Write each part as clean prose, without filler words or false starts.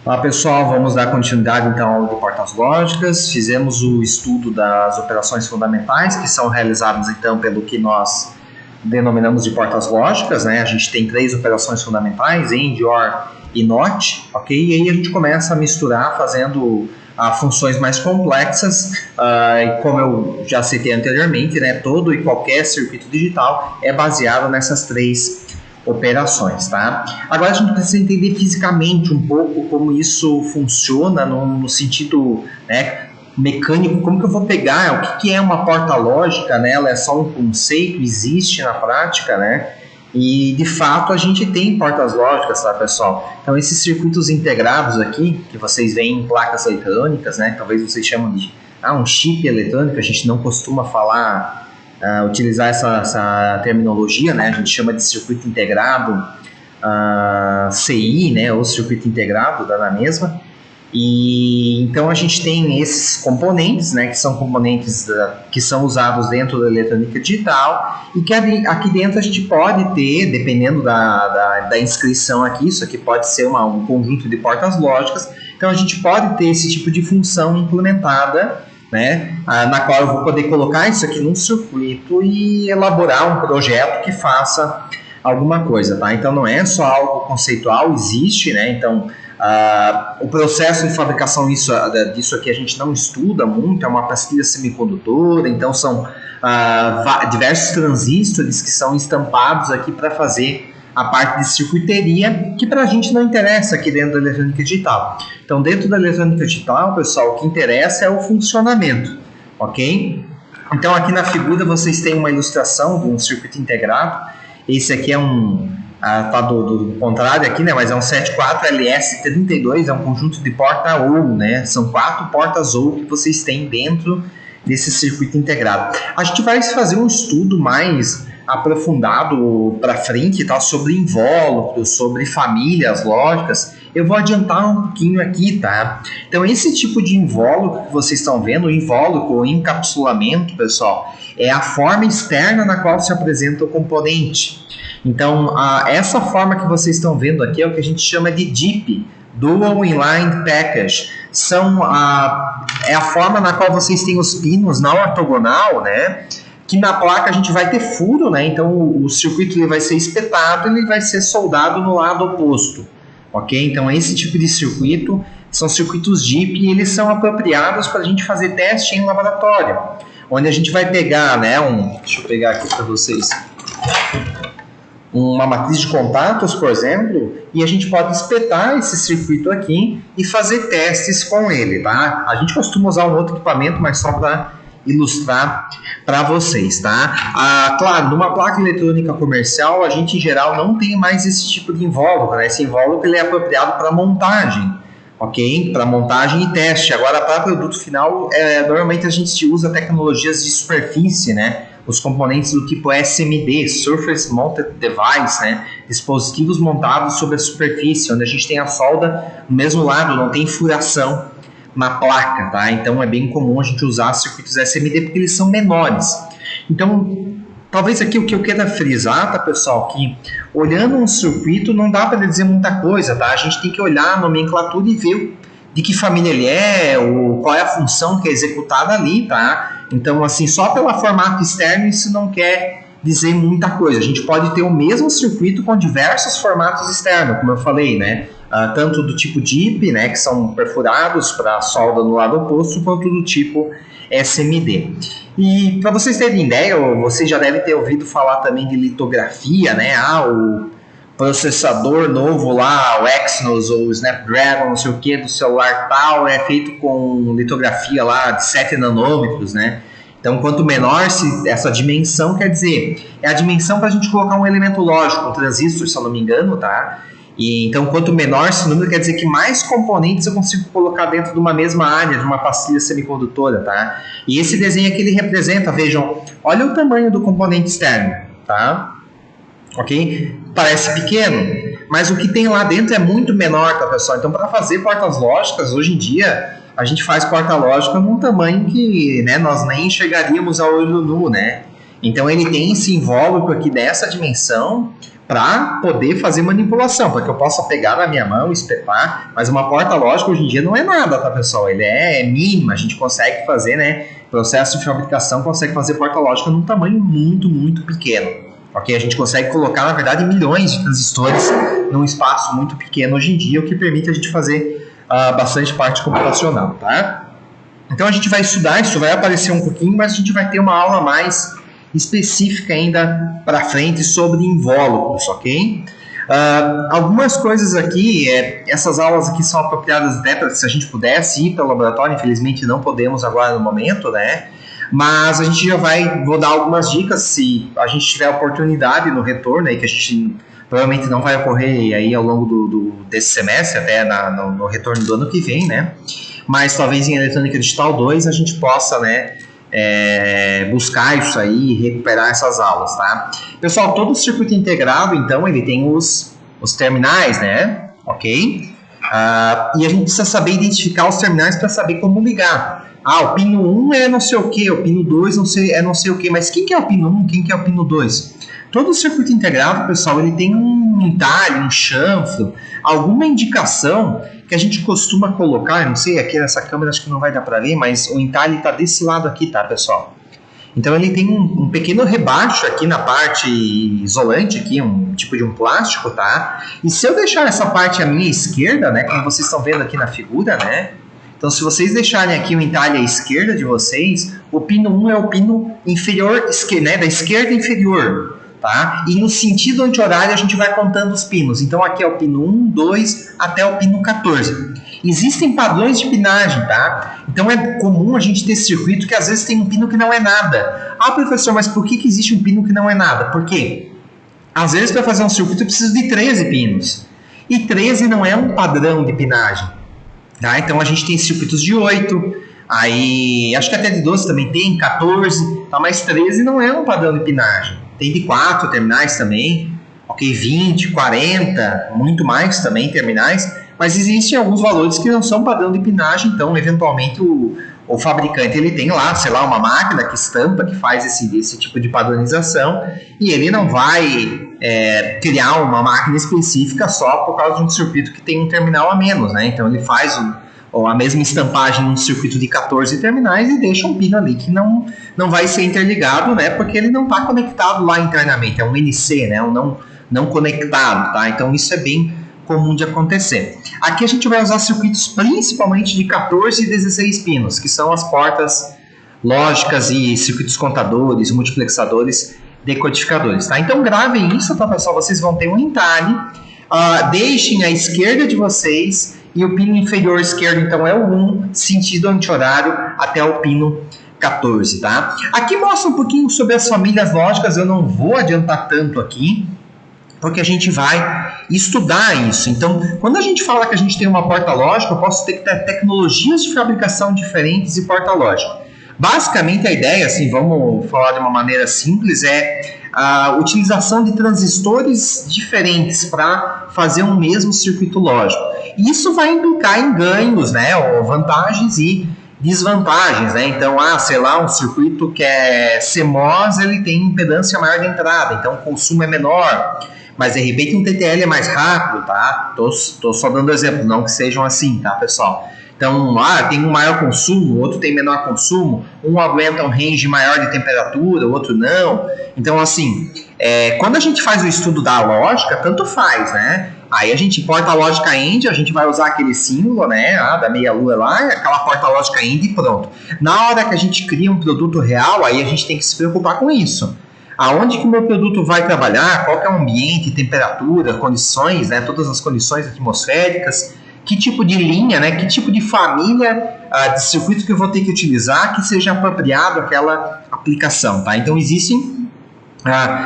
Olá pessoal, vamos dar continuidade então à aula de portas lógicas. Fizemos o estudo das operações fundamentais, que são realizadas então pelo que nós denominamos de portas lógicas, né? A gente tem 3 operações fundamentais, AND, OR e NOT, ok? E aí a gente começa a misturar fazendo funções mais complexas, e como eu já citei anteriormente, né? Todo e qualquer circuito digital é baseado nessas 3 operações, tá? Agora a gente precisa entender fisicamente um pouco como isso funciona no sentido, né, mecânico, como que eu vou pegar, o que é uma porta lógica, né? Ela é só um conceito, existe na prática, né? E de fato a gente tem portas lógicas, tá, pessoal? Então esses circuitos integrados aqui, que vocês veem em placas eletrônicas, né? Talvez vocês chamam de um chip eletrônico, a gente não costuma falar utilizar essa terminologia, né? A gente chama de circuito integrado, CI, né? Ou circuito integrado, dá na mesma. E então a gente tem esses componentes, né? Que são componentes que são usados dentro da eletrônica digital e que aqui dentro a gente pode ter, dependendo da inscrição aqui, isso aqui pode ser um conjunto de portas lógicas. Então a gente pode ter esse tipo de função implementada, né, na qual eu vou poder colocar isso aqui num circuito e elaborar um projeto que faça alguma coisa, tá? Então não é só algo conceitual, existe, né? Então o processo de fabricação disso aqui a gente não estuda muito, é uma pastilha semicondutora, então são diversos transistores que são estampados aqui para fazer a parte de circuiteria, que para a gente não interessa aqui dentro da eletrônica digital. Então, dentro da eletrônica digital, pessoal, o que interessa é o funcionamento, ok? Então, aqui na figura vocês têm uma ilustração de um circuito integrado. Esse aqui é tá do contrário aqui, né? Mas é um 74LS32, é um conjunto de porta OU, né? São 4 portas OU que vocês têm dentro desse circuito integrado. A gente vai fazer um estudo mais aprofundado para frente, tá, sobre invólucros, sobre famílias lógicas. Eu vou adiantar um pouquinho aqui, tá? Então, esse tipo de invólucro que vocês estão vendo, o invólucro ou encapsulamento, pessoal, é a forma externa na qual se apresenta o componente. Então, essa forma que vocês estão vendo aqui é o que a gente chama de DIP, Dual Inline Package. É a forma na qual vocês têm os pinos na ortogonal, né? Que na placa a gente vai ter furo, né? Então o circuito ele vai ser espetado e ele vai ser soldado no lado oposto, ok? Então esse tipo de circuito são circuitos DIP e eles são apropriados para a gente fazer teste em laboratório, onde a gente vai pegar, né? Deixa eu pegar aqui para vocês uma matriz de contatos, por exemplo, e a gente pode espetar esse circuito aqui e fazer testes com ele, tá? A gente costuma usar um outro equipamento, mas só para ilustrar para vocês, tá? Claro, numa placa eletrônica comercial, a gente em geral não tem mais esse tipo de invólucro, né? Esse invólucro ele é apropriado para montagem, ok? Para montagem e teste. Agora, para produto final, normalmente a gente usa tecnologias de superfície, né? Os componentes do tipo SMD, Surface Mounted Device, né? Dispositivos montados sobre a superfície, onde a gente tem a solda no mesmo lado, não tem furação na placa, tá? Então é bem comum a gente usar circuitos SMD porque eles são menores. Então, talvez aqui o que eu quero frisar, tá, pessoal, que olhando um circuito não dá para dizer muita coisa, tá? A gente tem que olhar a nomenclatura e ver de que família ele é, qual é a função que é executada ali, tá? Então, assim, só pelo formato externo isso não quer dizer muita coisa. A gente pode ter o mesmo circuito com diversos formatos externos, como eu falei, né? Tanto do tipo DIP, né, que são perfurados para solda no lado oposto, quanto do tipo SMD. E para vocês terem ideia, vocês já devem ter ouvido falar também de litografia, né? O processador novo lá, o Exynos ou o Snapdragon, não sei o que, do celular tal, é feito com litografia lá de 7 nanômetros, né? Então, quanto menor essa dimensão, quer dizer, é a dimensão para a gente colocar um elemento lógico, um transistor, se eu não me engano, tá? E, então, quanto menor esse número, quer dizer que mais componentes eu consigo colocar dentro de uma mesma área, de uma pastilha semicondutora, tá? E esse desenho aqui, ele representa, vejam, olha o tamanho do componente externo, tá? Ok? Parece pequeno, mas o que tem lá dentro é muito menor, tá, pessoal? Então, para fazer portas lógicas, hoje em dia, a gente faz porta lógica num tamanho que, né, nós nem enxergaríamos a olho nu, né? Então, ele tem esse invólucro aqui dessa dimensão para poder fazer manipulação, para que eu possa pegar na minha mão, espetar, mas uma porta lógica hoje em dia não é nada, tá, pessoal? Ele é mínimo, a gente consegue fazer, né, processo de fabricação, consegue fazer porta lógica num tamanho muito, muito pequeno, ok? A gente consegue colocar, na verdade, milhões de transistores num espaço muito pequeno hoje em dia, o que permite a gente fazer bastante parte computacional, tá? Então a gente vai estudar, isso vai aparecer um pouquinho, mas a gente vai ter uma aula mais específica ainda para frente sobre invólucros, ok? Algumas coisas aqui, essas aulas aqui são apropriadas até para se a gente pudesse ir para o laboratório, infelizmente não podemos agora no momento, né? Mas a gente já vou dar algumas dicas se a gente tiver oportunidade no retorno, aí que a gente provavelmente não vai ocorrer aí ao longo desse semestre, até no retorno do ano que vem, né? Mas talvez em Eletrônica Digital 2 a gente possa, né, buscar isso aí e recuperar essas aulas, tá? Pessoal, todo o circuito integrado, então, ele tem os terminais, né? Ok? E a gente precisa saber identificar os terminais para saber como ligar. O pino 1 é não sei o que, o pino 2 é não sei o que, mas quem que é o pino 1, quem que é o pino 2? Todo o circuito integrado, pessoal, ele tem um entalhe, um chanfro, alguma indicação que a gente costuma colocar, não sei, aqui nessa câmera acho que não vai dar para ver, mas o entalhe está desse lado aqui, tá, pessoal? Então ele tem um pequeno rebaixo aqui na parte isolante, aqui, um tipo de um plástico, tá? E se eu deixar essa parte à minha esquerda, né, como vocês estão vendo aqui na figura, né? Então se vocês deixarem aqui o entalhe à esquerda de vocês, o pino 1 é o pino inferior, né, da esquerda inferior. Tá? E no sentido anti-horário a gente vai contando os pinos. Então aqui é o pino 1, 2 até o pino 14. Existem padrões de pinagem, tá? Então é comum a gente ter circuito que às vezes tem um pino que não é nada. Professor, mas por que existe um pino que não é nada? Por quê? Às vezes para fazer um circuito eu preciso de 13 pinos. E 13 não é um padrão de pinagem. Tá? Então a gente tem circuitos de 8, aí acho que até de 12 também tem, 14, tá? Mas 13 não é um padrão de pinagem. Tem de 4 terminais também, ok, 20, 40, muito mais também terminais, mas existem alguns valores que não são padrão de pinagem, então eventualmente o fabricante ele tem lá, sei lá, uma máquina que estampa, que faz esse tipo de padronização, e ele não vai criar uma máquina específica só por causa de um circuito que tem um terminal a menos, né? Então ele faz a mesma estampagem num circuito de 14 terminais e deixa um pino ali que não vai ser interligado, né? Porque ele não está conectado lá internamente, é um NC, né? Um não conectado, tá? Então isso é bem comum de acontecer. Aqui a gente vai usar circuitos principalmente de 14 e 16 pinos, que são as portas lógicas e circuitos contadores, multiplexadores, decodificadores, tá? Então gravem isso, tá, pessoal? Vocês vão ter um entalhe, deixem à esquerda de vocês e o pino inferior esquerdo, então, é o 1, sentido anti-horário, até o pino 14, tá? Aqui mostra um pouquinho sobre as famílias lógicas, eu não vou adiantar tanto aqui, porque a gente vai estudar isso. Então, quando a gente fala que a gente tem uma porta lógica, eu posso ter que ter tecnologias de fabricação diferentes de porta lógica. Basicamente, a ideia, assim, vamos falar de uma maneira simples, é a utilização de transistores diferentes para fazer um mesmo circuito lógico. Isso vai implicar em ganhos, né, ou vantagens e desvantagens, né? Então, sei lá, um circuito que é CMOS, ele tem impedância maior de entrada, então o consumo é menor, mas de repente um TTL é mais rápido, tá? Tô só dando exemplo, não que sejam assim, tá, pessoal? Então, tem um maior consumo, outro tem menor consumo, um aguenta um range maior de temperatura, o outro não. Então, assim, quando a gente faz o estudo da lógica, tanto faz, né? Aí a gente porta a lógica end, a gente vai usar aquele símbolo, né, da meia-lua lá, aquela porta lógica end e pronto. Na hora que a gente cria um produto real, aí a gente tem que se preocupar com isso. Aonde que o meu produto vai trabalhar, qual que é o ambiente, temperatura, condições, né, todas as condições atmosféricas, que tipo de linha, né, que tipo de família de circuito que eu vou ter que utilizar que seja apropriado àquela aplicação, tá? Então existem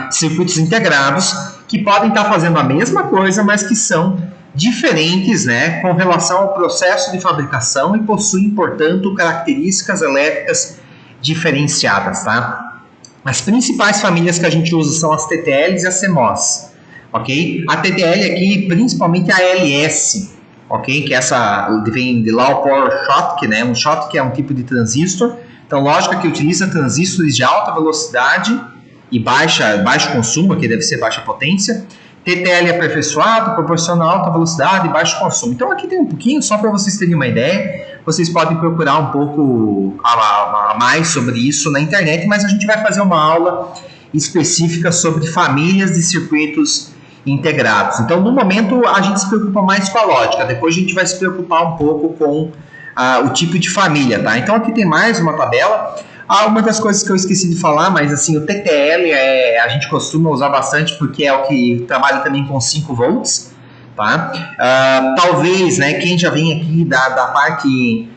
circuitos integrados que podem estar fazendo a mesma coisa, mas que são diferentes, né, com relação ao processo de fabricação e possuem, portanto, características elétricas diferenciadas, tá? As principais famílias que a gente usa são as TTLs e as CMOS, ok? A TTL aqui, principalmente a LS, ok? Que essa vem de Low Power Schottky, né? Um Schottky é um tipo de transistor, então lógica que utiliza transistores de alta velocidade e baixo consumo, que deve ser baixa potência. TTL aperfeiçoado, proporcional, alta velocidade e baixo consumo. Então aqui tem um pouquinho, só para vocês terem uma ideia, vocês podem procurar um pouco a mais sobre isso na internet, mas a gente vai fazer uma aula específica sobre famílias de circuitos integrados. Então no momento a gente se preocupa mais com a lógica, depois a gente vai se preocupar um pouco com o tipo de família, tá? Então aqui tem mais uma tabela. Uma das coisas que eu esqueci de falar, mas assim, o TTL a gente costuma usar bastante porque é o que trabalha também com 5 volts, tá? Talvez, né, quem já vem aqui da parte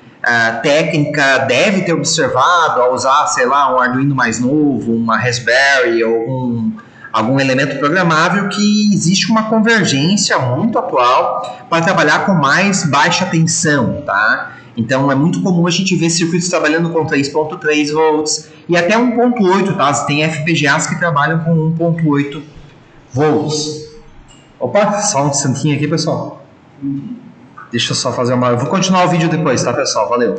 técnica deve ter observado ao usar, sei lá, um Arduino mais novo, uma Raspberry ou algum elemento programável que existe uma convergência muito atual para trabalhar com mais baixa tensão, tá? Então é muito comum a gente ver circuitos trabalhando com 3.3 volts e até 1.8, tá? Tem FPGAs que trabalham com 1.8 volts. Opa, só um instantinho aqui, pessoal. Deixa eu só fazer uma... Eu vou continuar o vídeo depois, tá, pessoal? Valeu!